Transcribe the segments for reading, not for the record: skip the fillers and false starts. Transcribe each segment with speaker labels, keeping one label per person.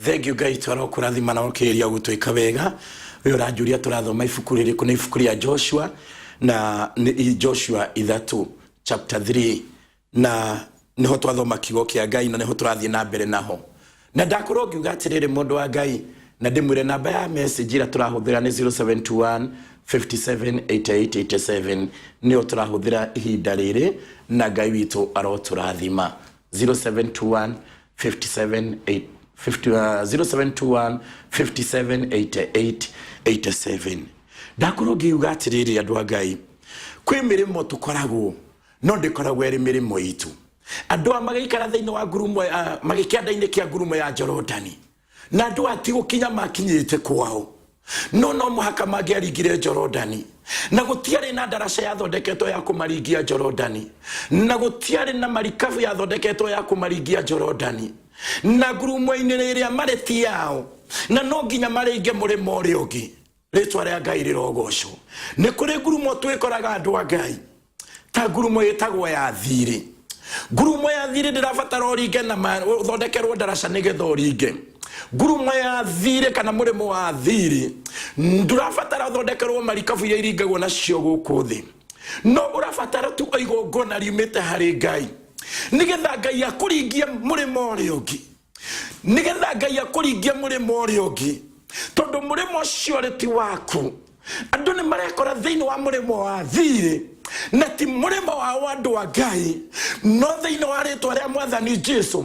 Speaker 1: Thank you guys twaro kurathima na okeria gutwika wega uyu ranjuria turathoma ibuku ririku ni ibuku ria Joshua na ni Joshua 3 chapter 3 na niho twathoma kigo kia Ngai na niho turathie na mbere naho na ndakorwo ngiuga atiriri mundu wa Ngai na ndimwire namba ya message ira turahuthira ni 0721 578887 niyo turahuthira ihinda riri na Ngai witu aroturathima 0721 0721 578887 ndakorwo ngiuga atiriri andu a Ngai kwi mirimo tukoragwo no ndikoragwo eri mirimo itu andu amagaikara thiini wa ngurumo magikianda-ini kia ngurumo ya Jorodani na andu ati gukinya makinyite kwao no muhaka magiaringire Jorodani na gutiari na daraca ya thondeketwo ya kumaringia Jorodani na gutiari na marikabu ya thondeketwo ya kumaringia Jorodani na ngurumo-ini riria mareti yao na no nginya maringe murimo uri ungi ritwa ria Ngai rirogocwo ni kuri ngurumo twikoraga andu a Ngai ta ngurumo yetagwo ya thiri. Ngurumo ya thiri ndirabatara uringe na thondekerwo daraca nigetha uringe. Ngurumo ya thiri kana murimo wa thiri ndurabatara thondekerwo marikabu ya iringagwo nacio guku thi no urabatara tu igongona riumite hari Ngai nigetha Ngai akuringie murimo uri ungi nigetha Ngai akuringie murimo uri ungi tondu murimo ucio ri ti waku andu ni marekora thiini wa murimo wa thiri na ti murimo wa andu wa Ngai no thiini wa ritwa ria Mwathani Jesu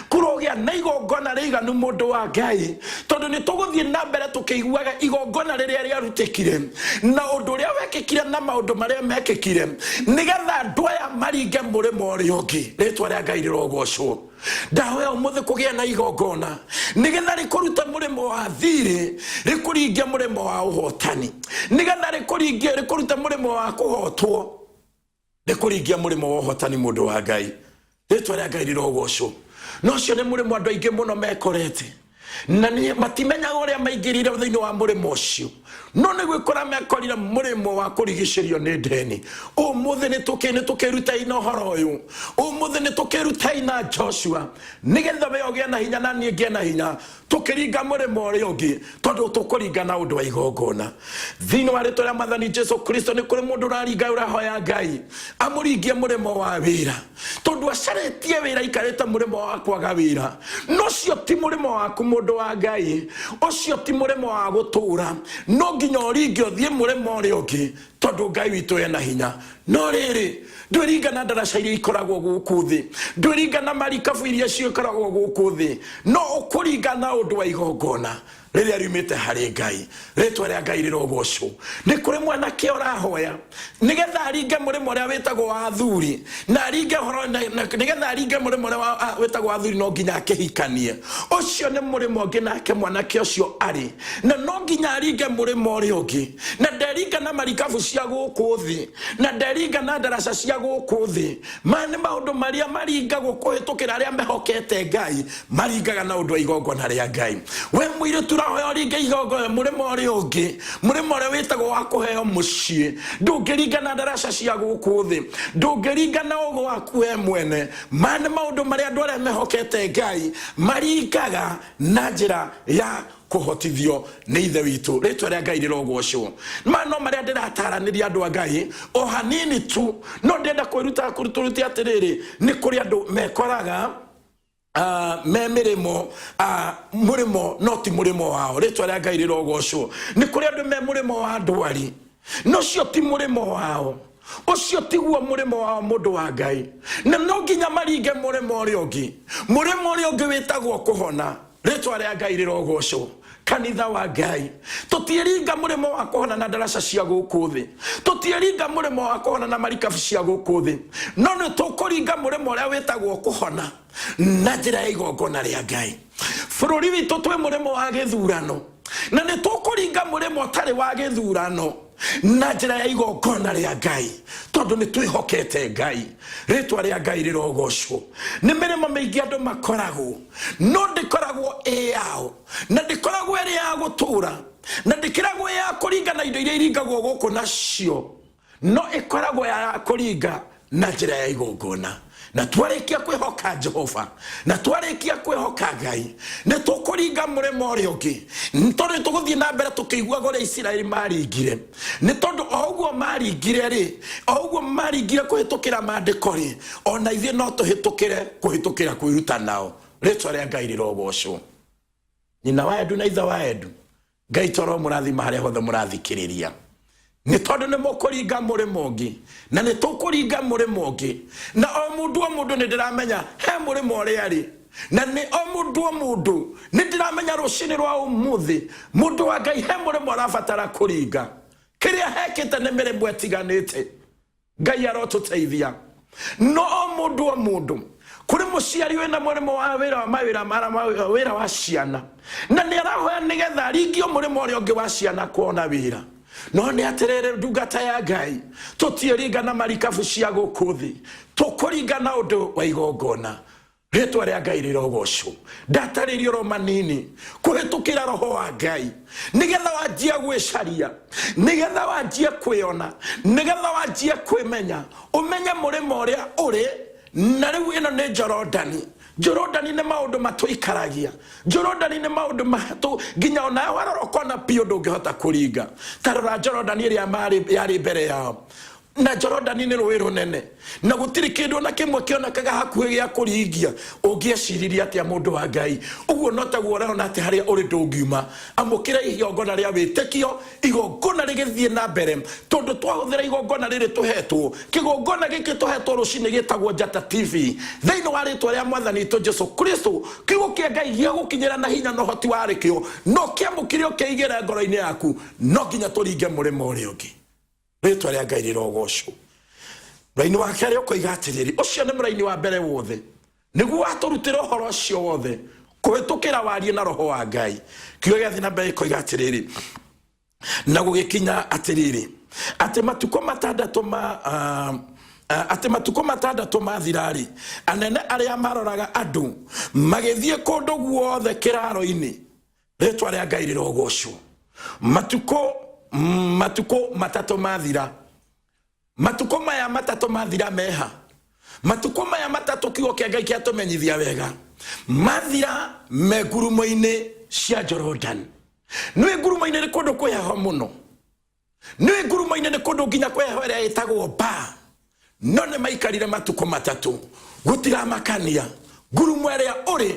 Speaker 1: kurogia na igongona riganu mundu wa Ngai tondu ni tuguthie na mbere tukiguaga igongona riria riarutikire na undu ria wekikire na maundu maria mekikire nigetha andu aya maringe murimo uri ungi ritwa ria Ngai rirogocwo ndawe umuthi kugia na igongona nigetha rikuruta murimo wa thiri rikuringia murimo wa uhotani nigetha rikuruta murimo wa kuhotwo rikuringia murimo wa uhotani mundu wa Ngai ritwa ria Ngai rirogocwo no cio ni murimo andu aingi muno mekorete na ni matimenyaga uria maingirire thiini wa murimo ucio no ni gwikora mekorire murimo wa kurigicerio ni ndeni umuthi ni tukiruta ina horo uyu umuthi ni tukiruta ina Joshua nigetha we ogie na hinya na nie ngie na hinya tukiringa murimo uri ungi tondu tukuringa na undu wa igongona thiini wa ritwa ria Mwathani Jesu Kristo ni kuri mundu uraringa urahoya Ngai amuringie murimo wa wira tondu acaretie wira ikarite murimo wa kwaga wira no cio ti murimo waku mundu wa Ngai ucio ti murimo wa gutura no nginya uringe uthie murimo uri ungi tondu Ngai witu ena hinya no riri ndwiringa na daraca iria ikoragwo guku thi ndwiringa na marikabu iria cikoragwo guku thi no ukuringa na undu wa igongona riria riumite hari Ngai ritwa ria Ngai rirogocwo ni kuri mwanake urahoya nigetha aringe murimo uria witagwo wa thuri na aringe horo nigetha aringe murimo uria witagwo wa thuri no nginya akihikanie ucio ni murimo ungi nake mwanake ucio ari na no nginya aringe murimo uri ungi na nderinga na marikabu cia guku thi na nderinga na daraca cia guku thi mane maundu maria maringagwo kuhitukira aria mehokete Ngai maringaga na undu wa igongona ria Ngai we mwire turahoya ringe igongona murimo uri ungi murimo uria witagwo wa kuheo mucii ndungiringa na daraca cia guku thi ndungiringa na ugo waku we mwene mane maundu maria andu aria mehokete Ngai maringaga na njira ya kuhotithio ni ithe witu ritwa ria Ngai rirogocwo no maria ndirataraniria andu a Ngai o hanini tu no ndenda kuruta atiriri ni kuri andu mekoraga me mirimo murimo no ti murimo wao ritwa ria Ngai rirogocwo ni kuri andu me murimo wa ndwari no cio ti murimo wao ucio tiguo murimo wa mundu wa Ngai na no nginya maringe murimo uri ungi witagwo kuhona ritwa ria Ngai rirogocwo kanitha wa Ngai tutiringa murimo wa kuhona na daraca cia guku thi tutiringa murimo wa kuhona na marikabu cia guku thi no ni tukuringa murimo uria witagwo kuhona na njira ya igongona ria Ngai bururi witu twi murimo wa githurano na ni tukuringa murimo tari wa githurano na njira ya igongona ria Ngai tondu ni twihokete Ngai ritwa ria Ngai rirogocwo ni mirimo maingi andu makoragwo no ndikoragwo yao na ndikoragwo eri ya gutura na ndikiragwo ya kuringa na indo iria iringagwo guku nacio no ikoragwo ya kuringa na njira ya igongona na twarekia kwihoka Jehova na twarekia kwihoka Ngai ne tukuringa murimo uri ungi ntondu tuguthie na mbere tukigua gore Isiraeli maringire ni tondu oguo maringire ri oguo maringire kuhitukira mandiko ri ona ithie no tuhitukire kuhitukira kwiruta nao ritwa ria Ngai rirogocwo nyina wa Edu na ithe wa Edu Ngai toro murathima haria hothe murathikiriria ni tondu ni mukuringa murimo ungi na ni tukuringa murimo ungi na o mundu ni ndiramenya he murimo uri ari na ni o mundu ni ndiramenya rucini rwa umuthi mundu wa Ngai he murimo arabatara kuringa kiria hekite ni mirimo etiganite Ngai arotuteithia no o mundu kuri muciari wena murimo wa wira wa ciana na ni arahoya nigetha ringio murimo uri ungi wa ciana kuona wira no ni aterere ndungata ya Ngai tutiringa na marikabu cia gukuthi tukuringa na undu wa igongona ritwa ria Ngai rirogocwo ndataririo ro manini kuhitukira roho wa Ngai nigetha wanjie gwicaria nigetha wanjie kwiona nigetha wanjie kwimenya umenya murimo uria uri na riu ino ni Jorodani ni maundu matuikaragia Jorodani ni maundu matu ginya ona waroroko na pio ndungihota kuringa tarora Jorodani iria yari mbere yao na Jorodani ni rũĩ rũnene na gũtirĩ kĩndũ na kĩmwe kĩonekaga hakuhĩ gĩa kũringia ũngĩeciriria atĩa mũndũ wa Ngai ũguo no taguo ũrona atĩ harĩa ũrĩ ndũngiuma amũkĩre igongona rĩa wĩtĩkio igongona rĩgĩthiĩ na mbere tondũ twahũthĩra igongona rĩrĩ tũhetwo kĩgongona gĩkĩ tũhetwo rũcinĩ gĩtagwo Njata TV thĩinĩ wa rĩtwa rĩa Mwathani witũ Jesũ Kristo kiugo kĩa Ngai gĩa gũkinyĩra na hinya na ũhoti warĩkĩo no kĩamũkĩre ũkĩigĩre ngoro-inĩ yaku no nginya tũringe mũrĩmo ũrĩa ũngĩ ritwa ria Ngai rirogocwo raini wa kere ukoiga atiriri ucio ni muraini wa mbere wothe niguo aturutira uhoro ucio wothe kuhitukira warie na roho wa Ngai kio gĩathi na mbere koiga atiriri na gugikinya atiriri ati matuko matandatu mathirari anene aria maroraga andu magithie kundu guothe kiraro-ini ritwa ria Ngai rirogocwo matuko matatu mathira matuko maya matatu mathira meha matuko maya matatu kiugo kĩa Ngai kĩatumenyithia wega mathira me ngurumo-inĩ cia Jordan nĩ ngurumo-inĩ nĩ kũndũ kwĩheho mũno nĩ ngurumo-inĩ nĩ kũndũ nginya kwĩheho ĩrĩa ĩtagwo Ba no nĩ maikarire matuko matatu gũtiramakania ngurumo ĩrĩa ũrĩ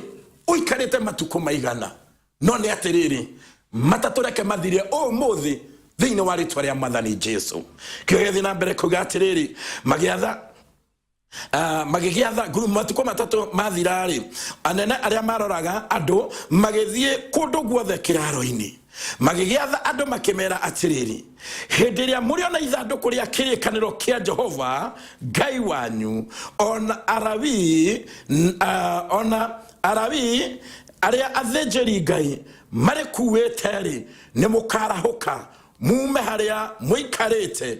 Speaker 1: ũikarĩte matuko maigana no nĩ atĩrĩrĩ matatu reke mathire ũmũthĩ thĩinĩ wa rĩtwa rĩa Mwathani Jesũ kĩo gĩathi na mbere kuga atirĩrĩ magĩgĩatha ngurumo matuko matatu mathirarĩ anene arĩa maroraga andũ magĩthiĩ kũndũ guothe kĩraro-inĩ magĩgĩatha andũ makĩmera atirĩrĩ hĩndĩ ĩrĩa mũrĩ ona ithandũkũ rĩa kĩrĩkanĩro kĩa Jehova Ngai wanyu ona Alawii arĩa athĩnjĩri Ngai marĩkuĩte-rĩ nĩ mũkarahũka mume haria muikarite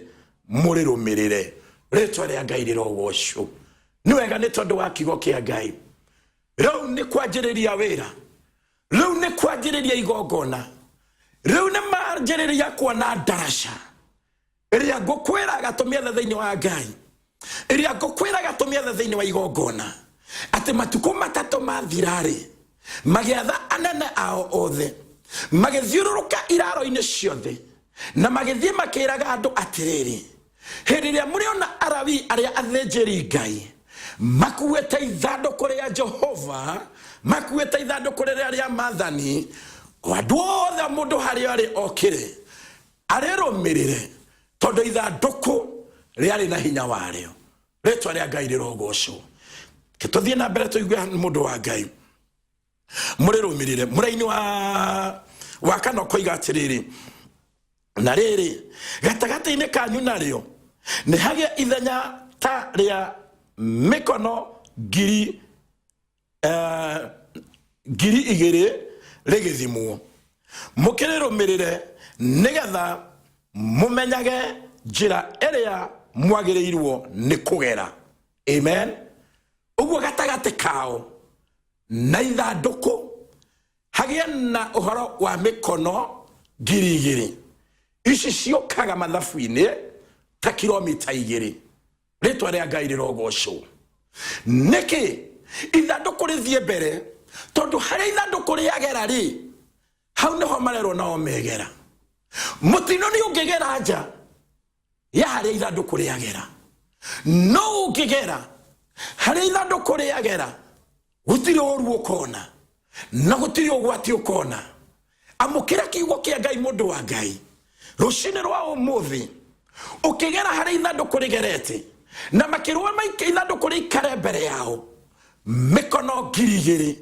Speaker 1: murirũmĩrĩre ritwa ria Ngai rirogocwo ni wega ni tondu wa kiugo kia Ngai riu ni kwanjĩrĩria wĩra riu ni kwanjĩrĩria igongona riu ni manjĩrĩria kuona ndaraca iria ngũkwĩra gatũmiethe thĩinĩ wa Ngai iria ngũkwĩra gatũmiethe thĩinĩ wa igongona atĩ matuko matatu mathirarĩ magĩatha anene ao othe magĩthiũrũrũka iraro-inĩ ciothe na magĩthiĩ makĩraga andũ atirĩrĩ hĩndĩ ĩrĩa mũrĩ ona Alawii arĩa athĩnjĩri Ngai makuĩte ithandũkũ rĩa Jehova makuĩte ithandũkũ rĩrĩa rĩa Mwathani andũ othe mũndũ harĩa arĩ okĩre arĩrũmĩrĩre tondũ ithandũkũ rĩarĩ na hinya warĩo rĩtwa rĩa Ngai rĩrogocwo tũthiĩ na mbere tũigue mũndũ wa Ngai mũrĩrũmĩrĩre mũraini wa kana koiga atirĩrĩ na rĩrĩ gatagata-inĩ kanyu narĩo nĩ hagĩa ithenya ta rĩa mĩkono ngiri igĩrĩ rĩgĩthimwo mũkĩrĩrũmĩrĩre nĩgetha mũmenyage njĩra ĩrĩa mwagĩrĩirwo nĩ kũgera amen ũguo gatagatĩ kao na ithandũkũ hagĩa na ũhoro wa mĩkono ngiri igĩrĩ ici ciũkaga mathabu-inĩ ta kilomita igĩrĩ rĩtwa rĩa Ngai rĩrogocwo niki ithanduku rithie mbere tondu hari ithanduku riagera ri hau niho marero nao megera mutino ni ungegera nja ya hari ithanduku riagera no ungegera hari ithanduku riagera gutiri oru ukona na gutiri ogwati ukona amukira kiugo kia Ngai mundu wa Ngai rucine rwa umuthi ukigera hari ithanduku rigerete na makirwa maike ithanduku rikare mbere yao mikono girigiri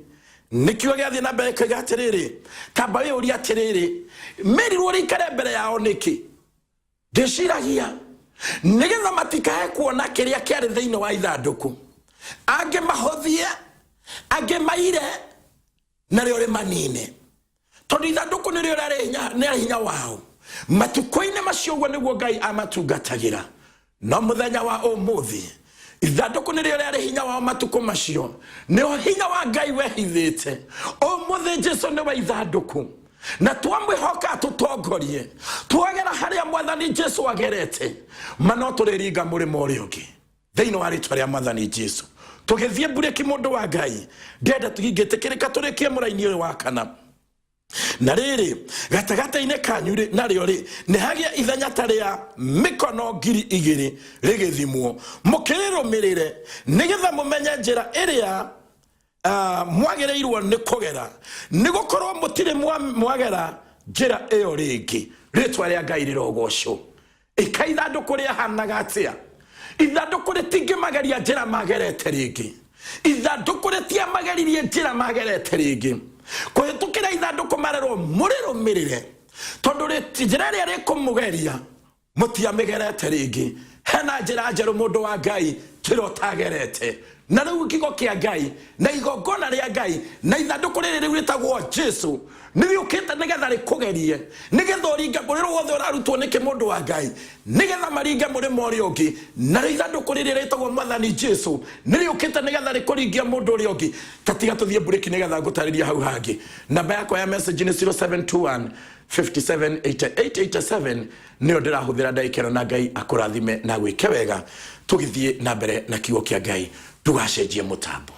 Speaker 1: nikio giathi na mbere kigatiriri kamba we uri atiriri merirwo rikare mbere yao niki ndiciragia nigetha matikae kuona kiria kiari thiini wa ithanduku ange mahothie ange maire na rio manine tondu ithanduku ni rio rari hinya wao matukoine maciogwo niguo Ngai amatungatagira no muthenya wa umuthi ithanduku ni rio rari hinya wao matuko macio niho hinya wa Ngai wehithite umuthi Jesu ni wa ithanduku na twamwihoka tutongorie twagera haria mwathani Jesu agerete mano turiringa murimo uri ungi thiini wa ritwa ria mwathani Jesu tugithie bureki mundu wa Ngai ndenda tugigetekirika turikie muraini uri wa kana na riri gatagata-ine kanyu nario ri ni hagia ithenya taria mikono 2,000 rigithimwo mukirumirire nigetha mumenye njira iria mwagereirwo ni kugera nigukorwo mutire mwagera njira iyo ringi ritwa ria Ngai rirogocwo ikaithanduku ria hanaga atia ithanduku ritingimageria njira magerete ringi ithanduku ritiamageririe njira magerete ringi kuhitukira ithanduku marero murirumirire tondu njira ria rikumugeria mutiamigerete ringi hena njira njeru mundu wa Ngai tirotagerete na riu kigo kia Ngai na igongona ria Ngai na ithanduku riri riwitagwo Jesu niriukite nigetha rikugerie nigetha uringa muriro wothe urarutwo ni kimundu wa Ngai nigetha maringa murimo uri ungi na ithanduku riri ritagwo mwathani Jesu niriukite nigetha rikuringia mundu uri ungi tatiga tuthie bureki nigetha ngutariria hau hangi namba yako ya message ni 0721 578887 niyo ndirahuthira ndaikero na Ngai akurathime na gwike wega tugithie na mbere na kiugo kia Ngai tugacenjie mutambo.